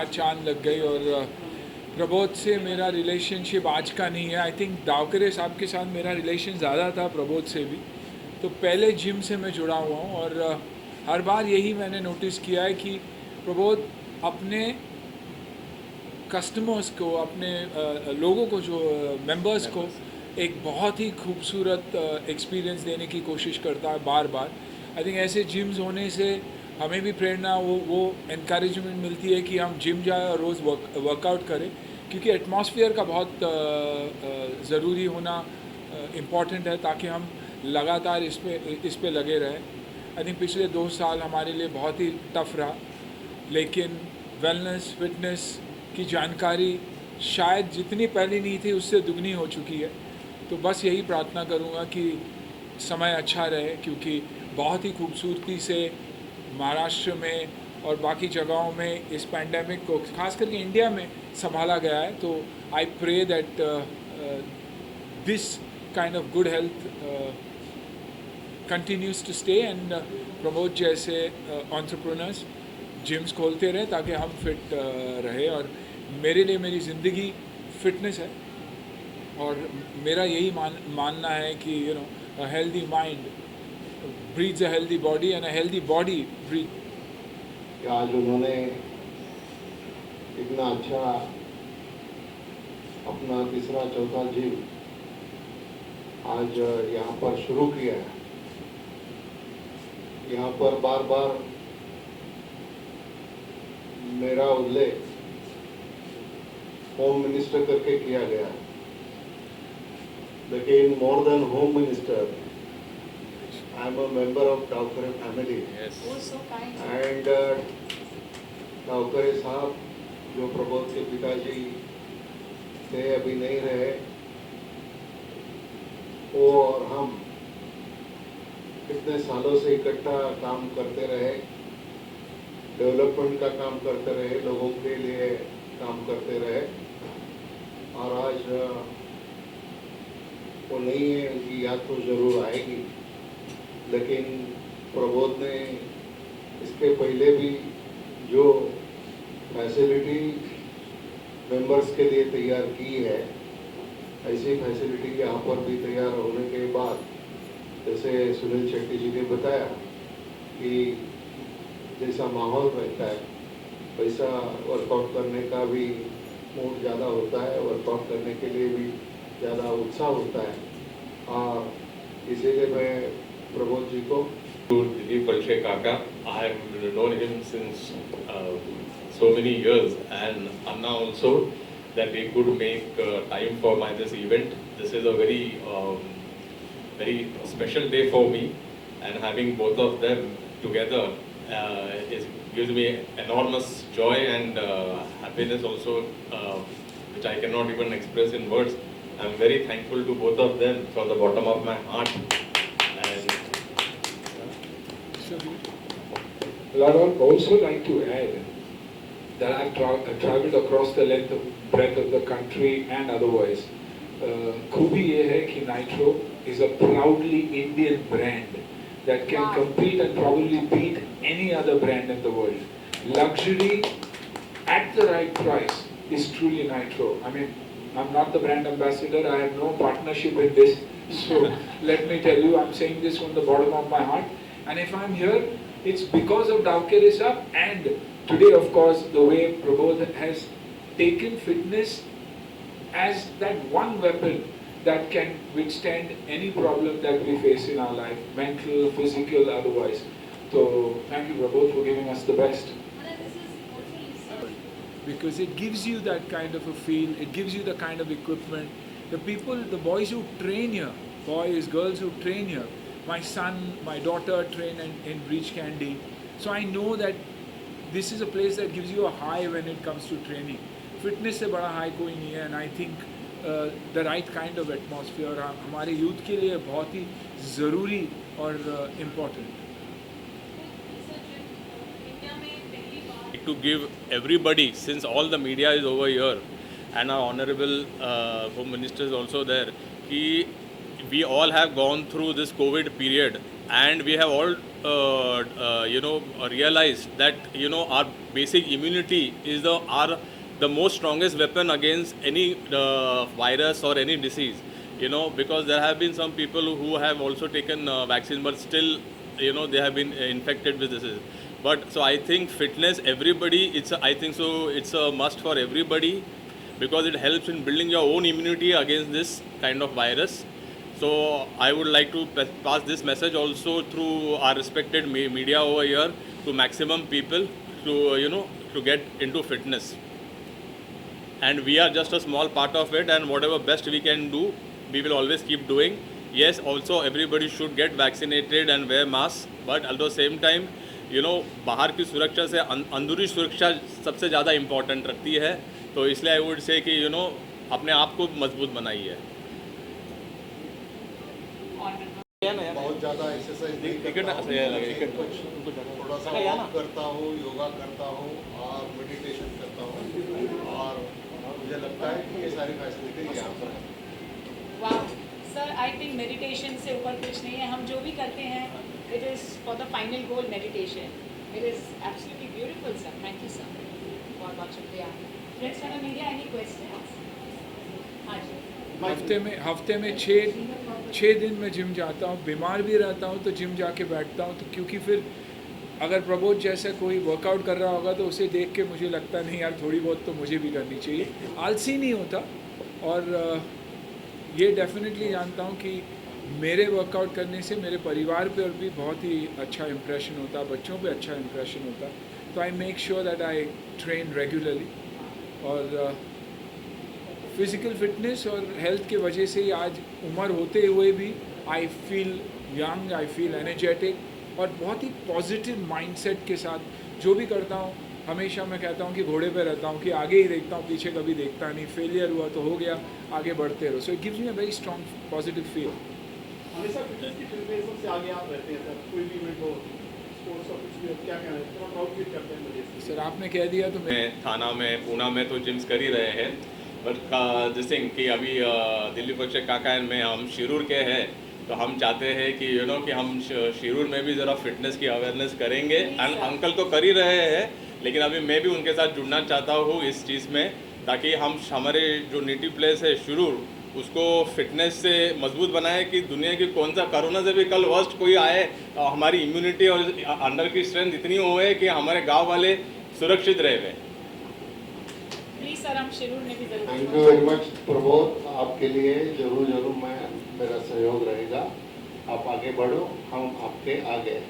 चार चांद लग गई। और प्रबोध से मेरा रिलेशनशिप आज का नहीं है। आई थिंक दावकरे साहब के साथ मेरा रिलेशन ज़्यादा था प्रबोध से भी। तो पहले जिम से मैं जुड़ा हुआ हूँ और हर बार यही मैंने नोटिस किया है कि प्रबोध अपने कस्टमर्स को, अपने लोगों को, जो मेंबर्स को एक बहुत ही खूबसूरत एक्सपीरियंस देने की कोशिश करता है बार बार। आई थिंक ऐसे जिम्स होने से हमें भी प्रेरणा, वो इनक्रेजमेंट मिलती है कि हम जिम जाए और रोज़ वर्कआउट करें, क्योंकि एटमॉस्फेयर का बहुत ज़रूरी होना इम्पॉर्टेंट है ताकि हम लगातार इस पे लगे रहें। आई थिंक पिछले 2 साल हमारे लिए बहुत ही टफ रहा, लेकिन वेलनेस फिटनेस की जानकारी शायद जितनी पहले नहीं थी उससे दुगनी हो चुकी है। तो बस यही प्रार्थना करूँगा कि समय अच्छा रहे, क्योंकि बहुत ही खूबसूरती से महाराष्ट्र में और बाकी जगहों में इस पैंडेमिक को, खास करके इंडिया में, संभाला गया है। तो I pray that this kind of good health continues to stay and Pramod जैसे एंटरप्रेन्योर्स जिम्स खोलते रहे ताकि हम फिट रहे। और मेरे लिए मेरी ज़िंदगी फिटनेस है और मेरा यही मानना है कि a healthy mind breeds a healthy body and a healthy body breed. आज उन्होंने इतना अच्छा अपना तीसरा चौथा जिम आज यहाँ पर शुरू किया है। यहाँ पर बार बार मेरा उल्लेख होम मिनिस्टर करके किया गया है, लेकिन more than home minister, I am a member of Dawkare family. And Dawkare साहब जो प्रबोध के पिताजी थे, अभी नहीं रहे, वो और हम कितने सालों से इकट्ठा काम करते रहे, डेवलपमेंट का काम करते रहे, लोगों के लिए काम करते रहे। और आज वो नहीं है, उनकी याद तो जरूर आएगी, लेकिन प्रबोध ने इसके पहले भी जो फैसिलिटी मेंबर्स के लिए तैयार की है, ऐसी फैसिलिटी यहाँ पर भी तैयार होने के बाद, जैसे सुनील शेट्टी जी ने बताया कि जैसा माहौल रहता है वैसा वर्कआउट करने का भी मूड ज़्यादा होता है, वर्कआउट करने के लिए भी ज़्यादा उत्साह होता है। और इसीलिए मैं प्रबोध जी को Dilip Walshe Kaka, I have known him since so many years, and Anna also, that he could make time for this event. This is a very special day for me, and having both of them together gives me enormous joy and happiness also, which I cannot even express in words. I am very thankful to both of them from the bottom of my heart. And Well, I would also like to add that I've traveled across the breadth of the country and otherwise. खूबी ये है कि Nitro is a proudly Indian brand that can compete and probably beat any other brand in the world. Luxury at the right price is truly Nitro. I mean, I'm not the brand ambassador, I have no partnership in this. So let me tell you, I'm saying this from the bottom of my heart. And if I'm here, it's because of Davkere Sahab, and today, of course, the way Prabodh has taken fitness as that one weapon that can withstand any problem that we face in our life, mental, physical, otherwise. So, thank you, Prabodh, for giving us the best. Because it gives you that kind of a feel, it gives you the kind of equipment. The people, the boys who train here, boys, girls who train here, my son, my daughter train in Breach Candy. So I know that this is a place that gives you a high when it comes to training. Fitness से बड़ा high कोई नहीं है, and I think the right kind of atmosphere हमारे youth के लिए बहुत ही ज़रूरी और important. to give everybody, since all the media is over here and our honorable home minister is also there, we all have gone through this COVID period, and we have all realize that our basic immunity is the most strongest weapon against any virus or any disease. Because there have been some people who have also taken vaccine, but still they have been infected with disease. But so I think fitness, everybody, I think so it's a must for everybody, because it helps in building your own immunity against this kind of virus. So I would like to pass this message also through our respected media over here to maximum people to get into fitness. And we are just a small part of it, and whatever best we can do, we will always keep doing. Yes, also everybody should get vaccinated and wear masks, but at the same time, बाहर की सुरक्षा से अंदरूनी सुरक्षा सबसे ज़्यादा important रखती है. तो इसलिए आई वुड से कि अपने आप को मजबूत बनाइए. बहुत ज़्यादा एक्सरसाइज नहीं करता हूँ, लेकिन कुछ थोड़ा सा वॉक करता हूँ, योगा करता हूँ और मेडिटेशन करता हूँ, और मुझे लगता है कि ये सारी फैसिलिटी यहाँ पर है. वाह सर, आई थिंक मेडिटेशन से ऊपर कुछ नहीं है. हम जो भी करते हैं, it is for the final goal meditation. It is absolutely beautiful sir. Thank you sir, बहुत बहुत शुक्रिया. Friends from media, any questions? हाँ जी. हफ्ते में छः दिन मैं जिम जाता हूँ. बीमार भी रहता हूँ तो जिम जाके बैठता हूँ, तो क्योंकि फिर अगर प्रबोध जैसा कोई वर्कआउट कर रहा होगा तो उसे देख के मुझे लगता नहीं यार थोड़ी बहुत तो मुझे भी करनी चाहिए. आलसी नहीं होता, और ये डेफिनेटली जानता हूँ कि मेरे वर्कआउट करने से मेरे परिवार पर भी बहुत ही अच्छा इम्प्रेशन होता, बच्चों पे अच्छा इम्प्रेशन होता. तो I make sure that I train regularly, और फिज़िकल फिटनेस और हेल्थ के वजह से ही आज उम्र होते हुए भी I feel young, I feel energetic, और बहुत ही पॉजिटिव माइंडसेट के साथ जो भी करता हूँ. हमेशा मैं कहता हूँ कि घोड़े पे रहता हूँ, कि आगे ही देखता हूँ, पीछे कभी देखता नहीं. फेलियर हुआ तो हो गया, आगे बढ़ते रहो. So it gives me a very strong positive feel. हमेशा फिटनेस की फील्ड सबसे आगे आप रहते हैं सर. कोई भी इवेंट हो, स्पोर्ट्स और कुछ भी हो, क्या कहना है, इतना प्राउड फील करते हैं मुझे. सर आपने कह दिया तो मैं थाना में, पूना में तो जिम्स कर ही रहे हैं, बट जैसे कि अभी दिल्ली पक्षे काका में हम शिरूर के हैं, तो हम चाहते हैं कि कि हम शिरूर में भी ज़रा फिटनेस की अवेयरनेस करेंगे. एंड अंकल तो कर ही रहे हैं, लेकिन अभी मैं भी उनके साथ जुड़ना चाहता हूँ इस चीज़ में, ताकि हम हमारे जो नेटिव प्लेस है शिरूर, उसको फिटनेस से मजबूत बनाए कि दुनिया की कौन सा कोरोना से भी कल वर्स्ट कोई आए, हमारी इम्यूनिटी और अंडर की स्ट्रेंथ इतनी होए कि हमारे गांव वाले सुरक्षित रहे हुए. प्लीज सर, हम शिरूर में भी जरूर. Thank you very much Prabodh. आपके लिए जरूर मेरा सहयोग रहेगा. आप आगे बढ़ो, हम आपके आगे.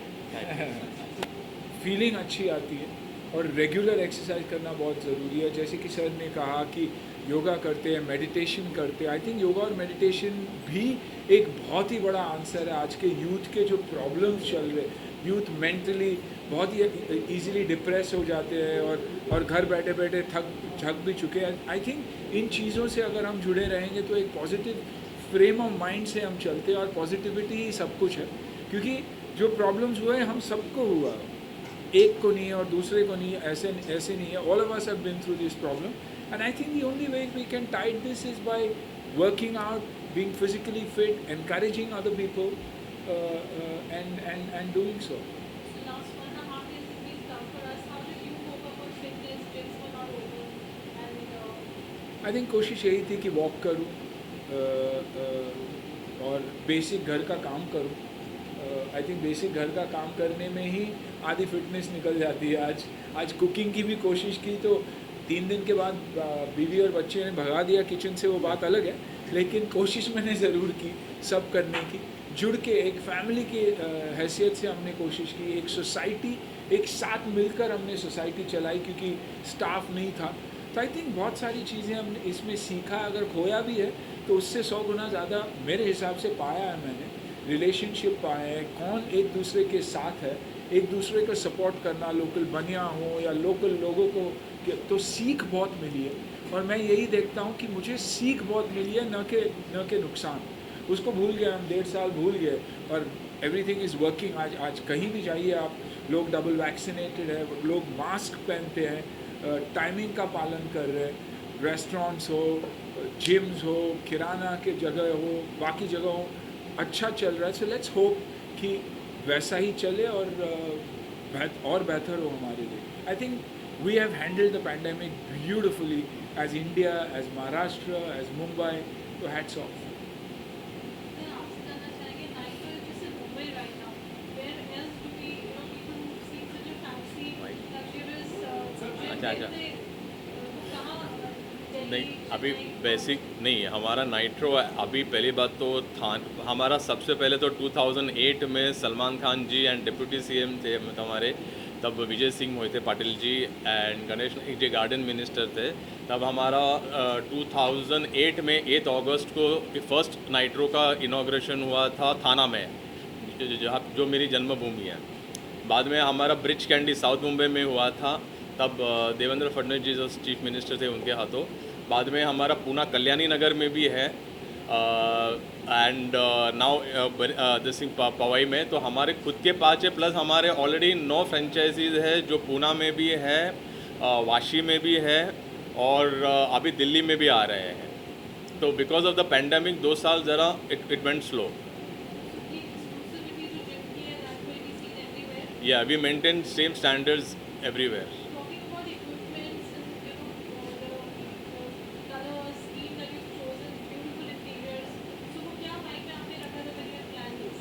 फीलिंग अच्छी आती है, और रेगुलर एक्सरसाइज करना बहुत ज़रूरी है. जैसे कि सर ने कहा कि योगा करते हैं, मेडिटेशन करते हैं. आई थिंक योगा और मेडिटेशन भी एक बहुत ही बड़ा आंसर है आज के यूथ के जो प्रॉब्लम्स चल रहे. यूथ मेंटली बहुत ही इजीली डिप्रेस हो जाते हैं, और घर बैठे बैठे थक भी चुके हैं. आई थिंक इन चीज़ों से अगर हम जुड़े रहेंगे तो एक पॉजिटिव फ्रेम ऑफ माइंड से हम चलते हैं, और पॉजिटिविटी ही सब कुछ है. क्योंकि जो प्रॉब्लम्स हुए हैं हम सबको हुआ, एक को नहीं है और दूसरे को नहीं है, ऐसे नहीं है. All of us have been through this problem, and I think the only way we can tight this is by working out, being physically fit, encouraging other people, and doing so. So last 1.5 years has been tough for us. How did you cope up with fitness? Gyms were not open, and I think कोशिश यही थी कि walk करूं, और basic घर का काम करूं. आई थिंक बेसिक घर का काम करने में ही आधी फिटनेस निकल जाती है. आज कुकिंग की भी कोशिश की, तो 3 दिन के बाद बीवी और बच्चे ने भगा दिया किचन से, वो बात अलग है. लेकिन कोशिश मैंने ज़रूर की सब करने की. जुड़ के एक फैमिली की हैसियत से हमने कोशिश की. एक सोसाइटी, एक साथ मिलकर हमने सोसाइटी चलाई, क्योंकि स्टाफ नहीं था. तो आई थिंक बहुत सारी चीज़ें हमने इसमें सीखा. अगर खोया भी है तो उससे 100 गुना ज़्यादा मेरे हिसाब से पाया है मैंने. रिलेशनशिप पाए हैं, कौन एक दूसरे के साथ है, एक दूसरे को सपोर्ट करना, लोकल बनिया हो या लोकल लोगों को, तो सीख बहुत मिली है. और मैं यही देखता हूँ कि मुझे सीख बहुत मिली है, न के नुकसान. उसको भूल गए हम, 1.5 साल भूल गए, और एवरीथिंग इज़ वर्किंग. आज कहीं भी जाइए आप, लोग डबल वैक्सीनेटेड है, लोग मास्क पहनते हैं, टाइमिंग का पालन कर रहे हैं. रेस्टोरेंट्स हो, जिम्स हो, किराना के जगह हो, बाकी जगह हो, अच्छा चल रहा है. सो लेट्स होप कि वैसा ही चले और और बेहतर हो हमारे लिए. I think we have handled the pandemic beautifully as India, as Maharashtra, as Mumbai. तो हैट्स ऑफ. मैं आपसे जानना चाहेंगे नाइट में जैसे Mumbai right now where else do we people who see such a fancy luxurious अच्छा. कहाँ नहीं, अभी बेसिक नहीं, हमारा नाइट्रो अभी पहली बात तो हमारा सबसे पहले तो 2008 में Salman Khan ji and deputy CM थे हमारे, तब Vijay Singh Mohite Patil ji and Ganesh Naik ji garden minister थे. तब हमारा 2008 में 8 अगस्त को फर्स्ट नाइट्रो का इनॉग्रेशन हुआ था थाना में, जहाँ जो मेरी जन्मभूमि है. बाद में हमारा ब्रिज कैंडी साउथ मुंबई में हुआ था, तब देवेंद्र फडणवीस जी जो चीफ मिनिस्टर थे उनके हाथों. बाद में हमारा पूना कल्याणी नगर में भी है एंड नाउ दिस पवई में. तो हमारे खुद के 5 है, प्लस हमारे ऑलरेडी 9 फ्रेंचाइजीज है जो पूना में भी है, वाशी में भी है और अभी दिल्ली में भी आ रहे हैं. तो बिकॉज ऑफ द पेंडेमिक 2 साल ज़रा इट वेंट स्लो. exclusivity जो जिम की है that will be seen everywhere. या we maintain same standards everywhere. Talking about equipments and the color scheme that you've chosen, beautiful interiors. So वो क्या mind में आपने रखा था when you had planned this?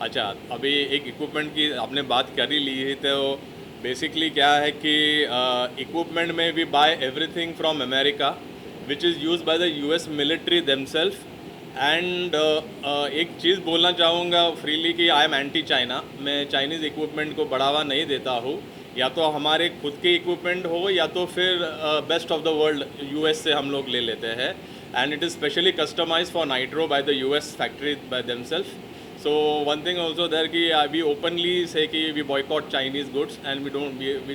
अच्छा, अभी एक इक्विपमेंट की आपने बात कर ही ली है, तो बेसिकली क्या है कि इक्विपमेंट में we buy everything from America which is use by the US military themselves. एंड एक चीज़ बोलना चाहूँगा फ्रीली कि आई एम एंटी चाइना. मैं चाइनीज़ इक्विपमेंट को बढ़ावा नहीं देता हूँ. या तो हमारे खुद के इक्विपमेंट हो या तो फिर best of the world US से हम लोग ले लेते हैं. And it is specially customise for Nitro by the US factory by themselves. So one thing also there कि we openly say कि we boycott Chinese goods and we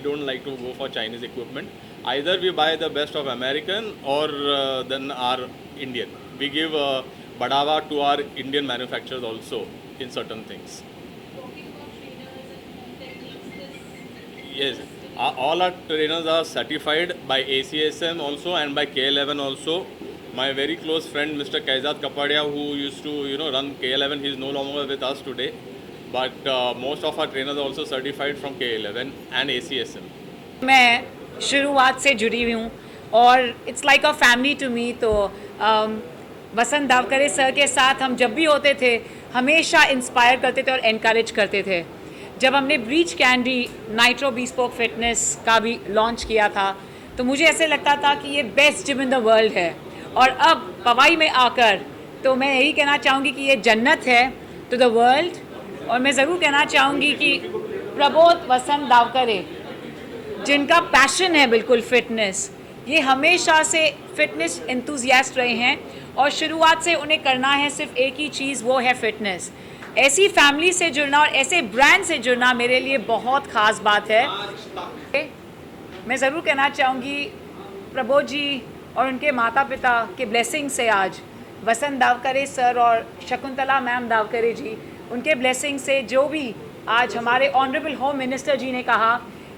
don't like to go for Chinese equipment. Either we buy the best of American or then our Indian. We give बढ़ावा to our Indian manufacturers also in certain things. Talking about trainers and techniques, Yes, all our trainers are certified by ACSM also and by K11 also. My very close friend Mr. Kaizad Kapadia, who used to run K11, he is no longer with us today. But most of our trainers are also certified from K11 and ACSM. मैं शुरुआत से जुड़ी हुई हूँ और it's like a family to me. तो Vasant दावकरे sir के साथ हम जब भी होते थे हमेशा इंस्पायर करते थे और एनकरेज करते थे. जब हमने breach candy nitro bespoke fitness का भी लॉन्च किया था तो मुझे ऐसे लगता था कि ये best gym in the world है. और अब पवाई में आकर तो मैं यही कहना चाहूँगी कि ये जन्नत है टू द वर्ल्ड. और मैं ज़रूर कहना चाहूँगी कि प्रबोध वसंत दावकरे जिनका पैशन है बिल्कुल फिटनेस, ये हमेशा से फिटनेस एंथुजियास्ट रहे हैं और शुरुआत से उन्हें करना है सिर्फ एक ही चीज़, वो है फिटनेस. ऐसी फैमिली से जुड़ना और ऐसे ब्रांड से जुड़ना मेरे लिए बहुत ख़ास बात है. मैं ज़रूर कहना चाहूँगी प्रबोध जी और उनके माता पिता के ब्लेसिंग से आज वसंत दावकरे सर और शकुंतला मैम दावकरे जी, उनके ब्लेसिंग से जो भी आज हमारे ऑनरेबल होम मिनिस्टर जी ने कहा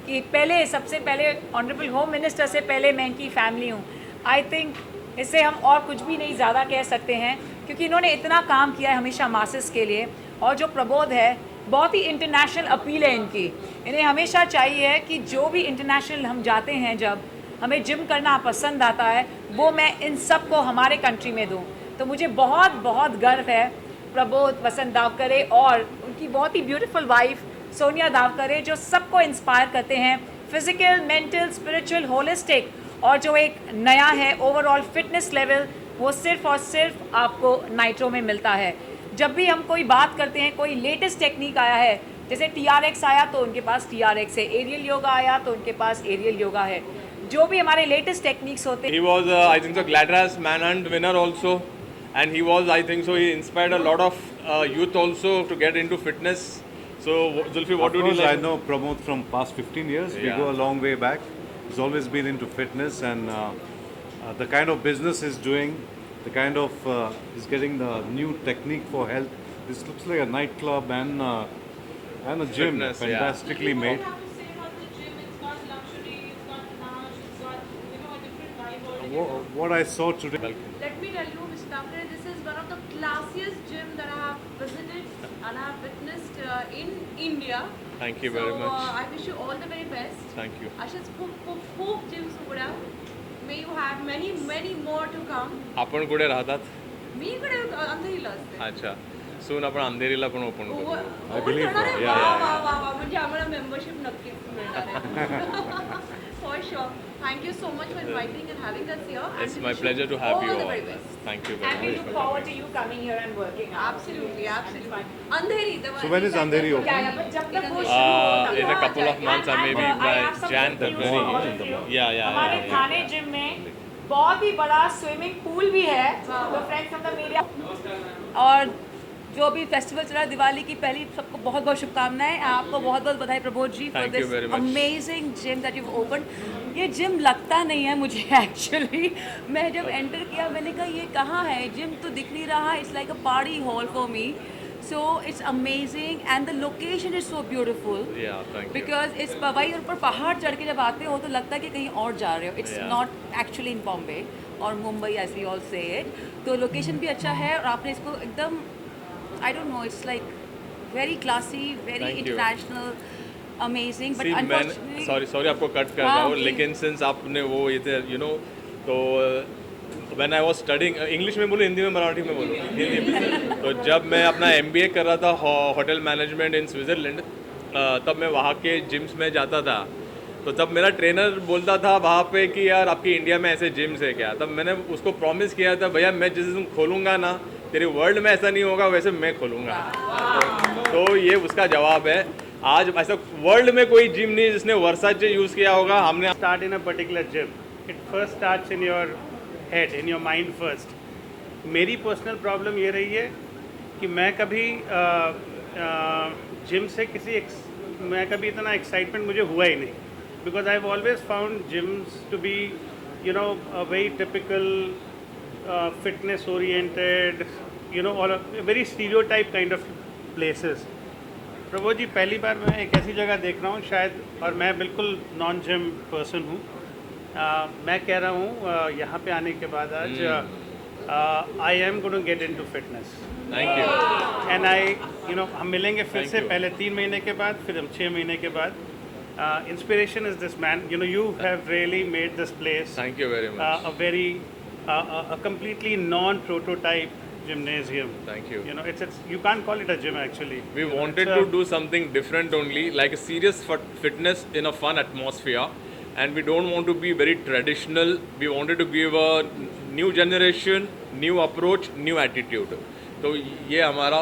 कि सबसे पहले ऑनरेबल होम मिनिस्टर से पहले मैं इनकी फैमिली हूँ. आई थिंक इससे हम और कुछ भी नहीं ज़्यादा कह सकते हैं क्योंकि इन्होंने इतना काम किया है हमेशा मासेस के लिए. और जो प्रबोध है बहुत ही इंटरनेशनल अपील है इनकी. इन्हें हमेशा चाहिए कि जो भी इंटरनेशनल हम जाते हैं, जब हमें जिम करना पसंद आता है, वो मैं इन सब को हमारे कंट्री में दूं. तो मुझे बहुत बहुत गर्व है प्रबोध वसंत दावकरे और उनकी बहुत ही ब्यूटीफुल वाइफ सोनिया दावकरे, जो सबको इंस्पायर करते हैं फिज़िकल, मेंटल, स्पिरिचुअल, होलिस्टिक. और जो एक नया है ओवरऑल फिटनेस लेवल, वो सिर्फ और सिर्फ आपको नाइट्रो में मिलता है. जब भी हम कोई बात करते हैं, कोई लेटेस्ट टेक्निक आया है, जैसे TRX आया तो उनके पास TRX है, एरियल योगा आया तो उनके पास एरियल योगा है. जो भी हमारे लेटेस्ट टेक्निक्स होते हैं. He was, I think so, Gladras Manhunt winner also, and he was, I think so, he inspired a lot of youth also to get into fitness. So, Zulfi, what do you I like? know Pramod from past 15 years. We Yeah. go a long way back. He's always been into fitness and the kind of business he's doing, the kind of he's getting the new technique for health. This looks like a nightclub and a gym, Fitness, yeah. fantastically made. What do you have to say about the gym? It's got luxury, it's got panache, it's got a different vibe already. what I saw today. Let me tell you, Mr. Thakkare, this is one of the classiest gym that I have visited and I have witnessed in India. Thank you very much. I wish you all the very best. Thank you. Ashish, खूप gyms उघडा. May you have many, many more to come. आपण कुठे राहतात? मी इकडे अंधेरीला असते. अच्छा. सून आपण अंधेरीला पण ओपन करू. I believe so. Yeah, yeah. वा म्हणजे आम्हाला मेंबरशिप नक्कीच मिळणार आहे. For sure. Thank you so much for inviting and having us here. It's And my wish pleasure to have all you the all. very best. Thank you And we very look much. forward to you coming here and working out. Absolutely, absolutely. Andheri. So when is Andheri open? Yeah, but जब तक वो शुरू हो In a couple of months, or maybe by Jan, February. Yeah. हमारे थाने gym में बहुत ही बड़ा swimming pool भी है. तो फ्रेंड्स फ्रॉम द मीडिया और जो भी फेस्टिवल चल रहा है दिवाली की पहली सबको बहुत बहुत शुभकामनाएं. आपको बहुत बहुत बधाई Prabodh ji for Thank you this very much. Amazing gym that you open. ये जिम लगता नहीं है मुझे एक्चुअली. मैं जब एंटर किया मैंने कहा ये कहाँ है, जिम तो दिख नहीं रहा. It's like a party hall for me. So it's amazing and the location is so beautiful. Yeah, thank you. Because it's वही ऊपर पहाड़ चढ़ के जब आते हो तो लगता है कि कहीं और जा रहे हो. It's Yeah. Not actually in Bombay और मुंबई एज वी ऑल से इट. तो लोकेशन भी अच्छा है और आपने इसको एकदम I don't know, it's like very classy, very Thank you. international, amazing. But See, unfortunately, sorry आपको कट कर हाँ, रहा हूँ, please. लेकिन सिंस आपने वो ये थे तो when I was studying English में बोलूँ हिंदी में मराठी में बोलूँ हिंदी में. तो जब मैं अपना MBA कर रहा था होटल मैनेजमेंट इन स्विट्ज़रलैंड, तब मैं वहाँ के जिम्स में जाता था. तो तब मेरा ट्रेनर बोलता था वहाँ पे कि यार आपकी इंडिया में ऐसे जिम्स है क्या. तब मैंने उसको प्रॉमिस किया था भैया मैं जिस दिन खोलूँगा ना तेरे वर्ल्ड में ऐसा नहीं होगा वैसे मैं खोलूँगा. तो ये उसका जवाब है. आज ऐसा वर्ल्ड में कोई जिम नहीं जिसने वर्साचे यूज़ किया होगा. हमने Start in a particular gym. It first starts in your head, in your mind first. मेरी पर्सनल प्रॉब्लम ये रही है कि मैं कभी जिम से मैं कभी इतना एक्साइटमेंट मुझे हुआ ही नहीं. Because I have always found gyms to be a very typical fitness oriented, all very stereotype kind of places. Prabhu ji पहली बार मैं एक ऐसी जगह देख रहा हूँ शायद, और मैं बिल्कुल नॉन जिम पर्सन हूँ. मैं कह रहा हूँ यहाँ पे आने के बाद आज I am going to get into fitness. Thank you. And I हम मिलेंगे फिर Thank से you. पहले 3 महीने के बाद, फिर हम 6 महीने के बाद. Inspiration is this man. You have really made this place Thank you very much. a very a completely non-prototype gymnasium. Thank you. It's you can't call it a gym actually. We wanted it's to a- do something different only, like a serious fitness in a fun atmosphere, and we don't want to be very traditional. We wanted to give a new generation, new approach, new attitude. तो ये हमारा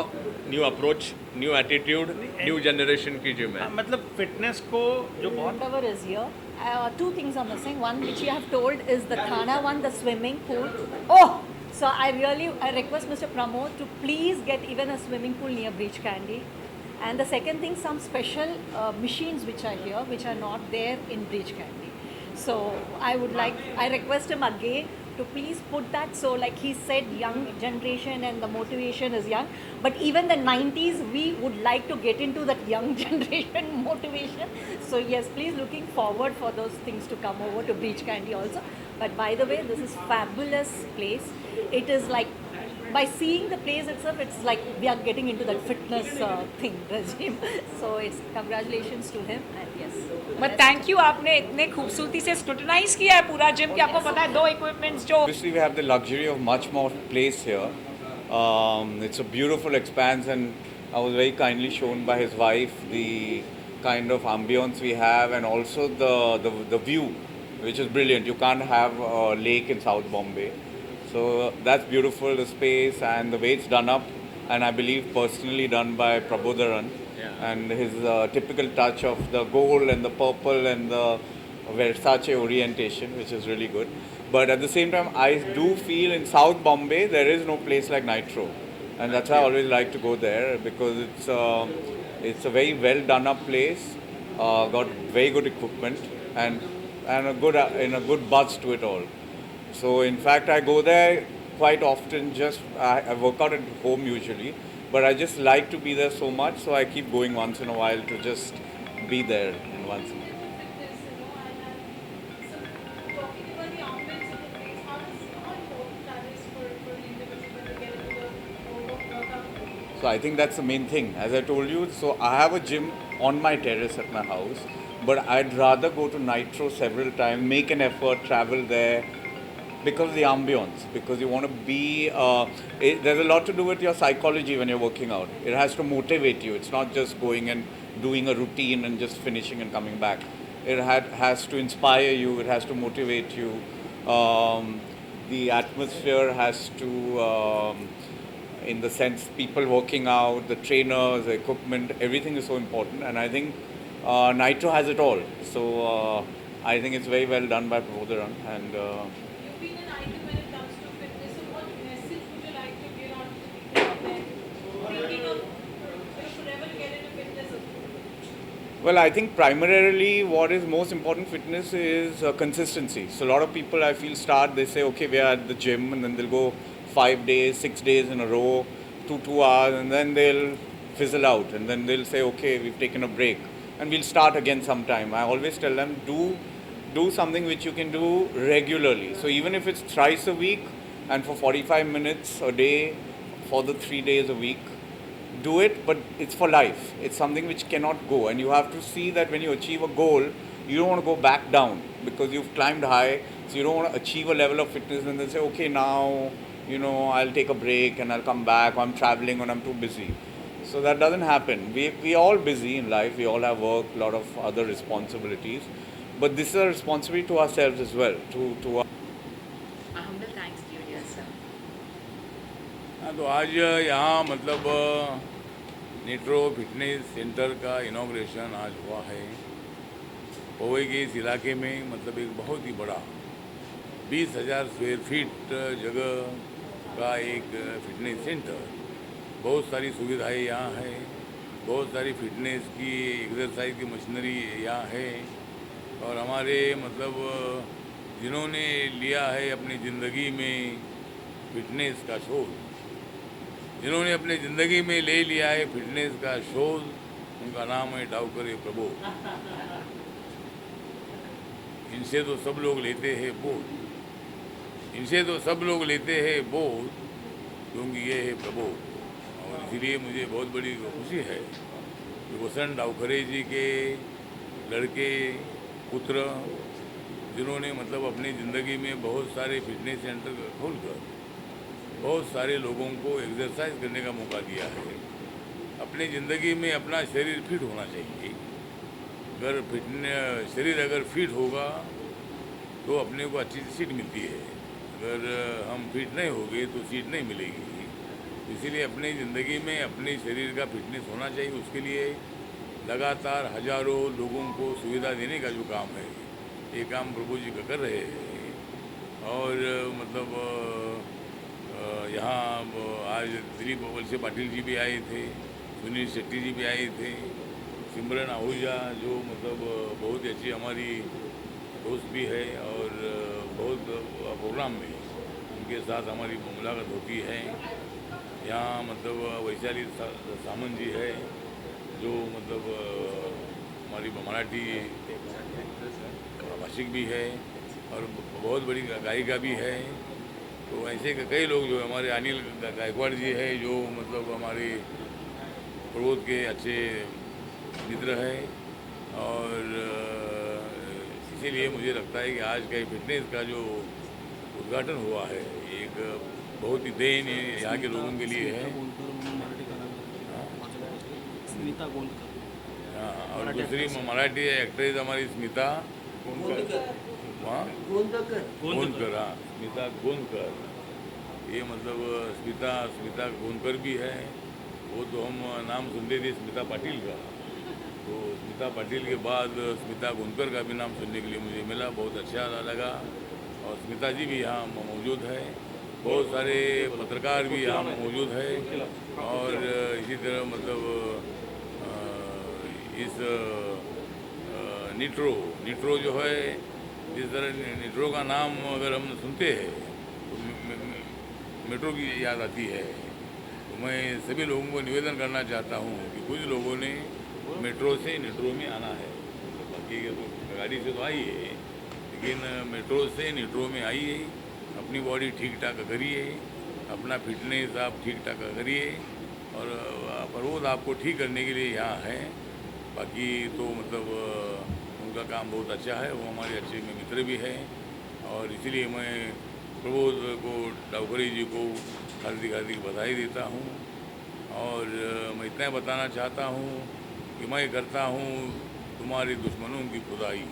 new approach, new attitude, new generation की gym है. मतलब fitness को जो बहुत Whatever is here, two things are missing. One which you have told is the Thana one, the swimming pool. Oh, so I request Mr. Pramod to please get even a swimming pool near Breach Candy. And the second thing, some special machines which are here, which are not there in Breach Candy. So I request him again to please put that. So like he said, young generation and the motivation is young, but even the 90s we would like to get into that young generation motivation. So yes, please looking forward for those things to come over to Beach Candy also. But by the way, this is fabulous place. It is like, by seeing the place itself, it's like we are getting into that fitness thing regime. So it's congratulations to him, and yes. But thank you, आपने इतने खूबसूरती से scrutinise किया है पूरा gym कि आपको पता है 2 इक्विपमेंट्स जो Obviously, we have the luxury of much more place here. It's a beautiful expanse, and I was very kindly shown by his wife the kind of ambience we have, and also the view, which is brilliant. You can't have a lake in South Bombay, so that's beautiful. The space and the way it's done up, and I believe personally done by Prabodharan. And his typical touch of the gold and the purple and the Versace orientation, which is really good. But at the same time, I do feel in South Bombay there is no place like Nitro, and that's why I always like to go there, because it's a very well done up place, got very good equipment and a good buzz to it all. So in fact, I go there quite often. I work out at home usually. But I just like to be there so much, so I keep going once in a while to just be there once in a while. Talking about the ambience of the place, So I think that's the main thing. As I told you, so I have a gym on my terrace at my house, but I'd rather go to Nitro several times, make an effort, travel there, because of the ambience, because you want to be, there's a lot to do with your psychology when you're working out. It has to motivate you. It's not just going and doing a routine and just finishing and coming back. It has to inspire you. It has to motivate you. The atmosphere has to, in the sense, people working out, the trainers, the equipment, everything is so important. And I think Nitro has it all. So I think it's very well done by Prabodharan. And You've been an icon when it comes to fitness. So what message would you like to give out to the people out there thinking of forever get into fitness? well, I think primarily what is most important fitness is consistency. So a lot of people I feel start, they say, okay, we are at the gym, and then they'll go 5 days, 6 days in a row, 2 hours, and then they'll fizzle out, and then they'll say, okay, we've taken a break, and we'll start again sometime. I always tell them, do something which you can do regularly. So even if it's thrice a week and for 45 minutes a day for the 3 days a week, do it, but it's for life. It's something which cannot go, and you have to see that when you achieve a goal, you don't want to go back down because you've climbed high, so you don't want to achieve a level of fitness and then say, okay, now, I'll take a break and I'll come back, or I'm traveling or I'm too busy. So that doesn't happen. We all busy in life, we all have work, a lot of other responsibilities, but this is a responsibility to ourselves as well, to A humble thanks to you, dear sir. हाँ, तो आज यहाँ मतलब Nitro fitness centre का inauguration आज हुआ है। पवई के इस इलाके में मतलब एक बहुत ही बड़ा 20,000 स्क्वायर फीट जगह का एक फिटनेस सेंटर। बहुत सारी सुविधाएं यहाँ है, बहुत सारी फिटनेस की एक्सरसाइज की मशीनरी यहाँ है, और हमारे मतलब जिन्होंने लिया है अपनी ज़िंदगी में फिटनेस का शोध, जिन्होंने अपनी ज़िंदगी में ले लिया है फिटनेस का शोध, उनका नाम है डावकरे प्रबोध। इनसे तो सब लोग लेते हैं बोध, इनसे तो सब लोग लेते हैं बोध, क्योंकि ये है प्रबोध। और इसीलिए मुझे बहुत बड़ी खुशी है कि वसंत डावकरे जी के लड़के पुत्र, जिन्होंने मतलब अपनी ज़िंदगी में बहुत सारे फिटनेस सेंटर खोलकर बहुत सारे लोगों को एक्सरसाइज करने का मौका दिया है। अपनी ज़िंदगी में अपना शरीर फिट होना चाहिए। अगर शरीर अगर फिट होगा तो अपने को अच्छी सीट मिलती है, अगर हम फिट नहीं होंगे तो सीट नहीं मिलेगी। इसीलिए अपनी ज़िंदगी में अपने शरीर का फिटनेस होना चाहिए। उसके लिए लगातार हजारों लोगों को सुविधा देने का जो काम है, ये काम प्रभु जी का कर रहे हैं। और मतलब यहाँ आज दिलीप वलसे पाटिल जी भी आए थे, सुनील शेट्टी जी भी आए थे, सिमरन आहूजा जो मतलब बहुत ही अच्छी हमारी दोस्त भी है, और बहुत प्रोग्राम में उनके साथ हमारी मुलाकात होती है। यहाँ मतलब वैशाली सामंत जी है जो मतलब हमारी मराठी भाषिक भी है और बहुत बड़ी गायिका भी है। तो ऐसे कई लोग जो हमारे अनिल गायकवाड़ जी है जो मतलब हमारे प्रबोध के अच्छे मित्र हैं, और इसीलिए मुझे लगता है कि आज का फिटनेस का जो उद्घाटन हुआ है एक बहुत ही देन यहाँ के लोगों के लिए है। हाँ, और दूसरी मराठी एक्ट्रेस हमारी स्मिता गोंदकर, हाँ स्मिता गोंदकर, ये मतलब स्मिता गोंदकर भी है। वो तो हम नाम सुनते थे स्मिता पाटिल का, तो स्मिता पाटिल के बाद स्मिता गोंदकर का भी नाम सुनने के लिए मुझे मिला, बहुत अच्छा लगा। और स्मिता जी भी यहाँ मौजूद है, बहुत सारे पत्रकार भी यहाँ मौजूद है, और इसी तरह मतलब इस निट्रो जो है, जिस तरह निट्रो का नाम अगर हम सुनते हैं तो मेट्रो की याद आती है। तो मैं सभी लोगों को निवेदन करना चाहता हूँ कि कुछ लोगों ने मेट्रो से निट्रो में आना है, बाकी तो गाड़ी से तो आइए, लेकिन मेट्रो से निट्रो में आइए, अपनी बॉडी ठीक ठाक करिए, अपना फिटनेस आप ठीक ठाक करिए, और प्रबोध आपको ठीक करने के लिए यहाँ हैं। बाकी तो मतलब उनका काम बहुत अच्छा है, वो हमारे अच्छे में मित्र भी हैं और इसीलिए मैं प्रबोध को, डावखरे जी को हार्दिक हार्दिक बधाई देता हूँ। और मैं इतना बताना चाहता हूँ कि मैं करता हूँ तुम्हारे दुश्मनों की खुदाई,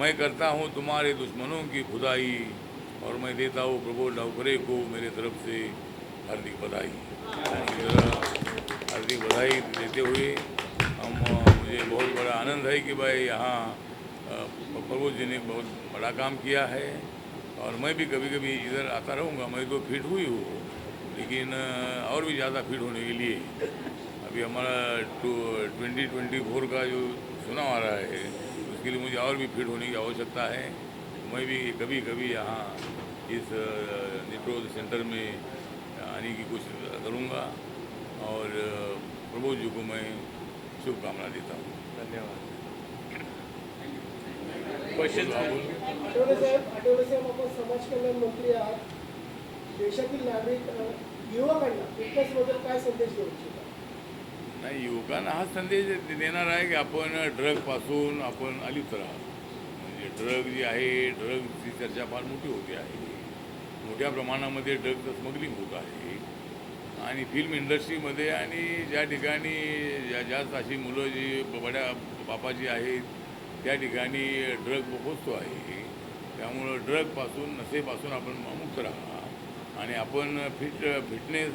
मैं करता हूँ तुम्हारे दुश्मनों की खुदाई, और मैं देता हूँ प्रबोध डावखरे को मेरे तरफ से हार्दिक बधाई। हार्दिक बधाई देते हुए मुझे बहुत बड़ा आनंद है कि भाई यहाँ प्रबोध जी ने बहुत बड़ा काम किया है और मैं भी कभी कभी इधर आता रहूँगा। मैं तो फिट हुई हूँ, लेकिन और भी ज़्यादा फिट होने के लिए अभी हमारा 2024 का जो चुनाव आ रहा है उसके लिए मुझे और भी फिट होने की आवश्यकता है। मैं भी कभी कभी यहाँ इस निप्रोज सेंटर में आने की कोशिश करूँगा और प्रबोध जी को मैं शुभकामना देता हूँ। धन्यवाद। आठवले साहेब आपण समाज कल्याण मंत्री आहात. देशातील नागरिक युवकांना फिटनेसबद्दल काय संदेश देऊ इच्छिता? नाही, युवकांना हा संदेश देणार आहे की आपण ड्रगपासून आपण अलिप्त राहा. म्हणजे ड्रग जी आहे, ड्रगची चर्चा फार मोठी होते आहे. मोठ्या प्रमाणामध्ये ड्रगचं स्मगलिंग होत आहे आणि फिल्म इंडस्ट्रीमध्ये आणि ज्या ठिकाणी जास्त अशी मुलं जी बड्या बापाची आहेत त्या ठिकाणी ड्रग पोचतो आहे. त्यामुळं ड्रगपासून, नशेपासून आपण मुक्त राहा आणि आपण फिटनेस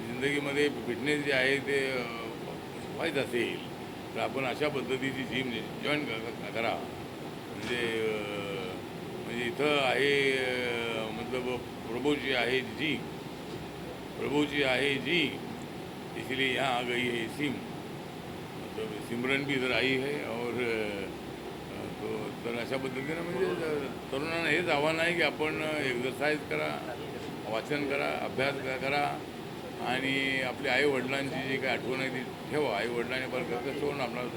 जिंदगीमध्ये फिटनेस जे आहे ते व्हायचं असेल तर आपण अशा पद्धतीची जिम जॉईन करा. म्हणजे इथं आहे मतलब प्रभु जी आहे जी, प्रभु जी आहे जी, इसलिए यहाँ आ गई है सिम, मतलब सिमरन भी इधर आई है. और तो तर अशा पद्धतीनं म्हणजे तरुणांना हेच आव्हान आहे की आपण एक्सरसाइज करा, वाचन करा, अभ्यास करा आणि आपल्या आईवडिलांची जी काही आठवण आहे ती ठेवा. आईवडिलांनी बरं कसं ठेवून आपल्याला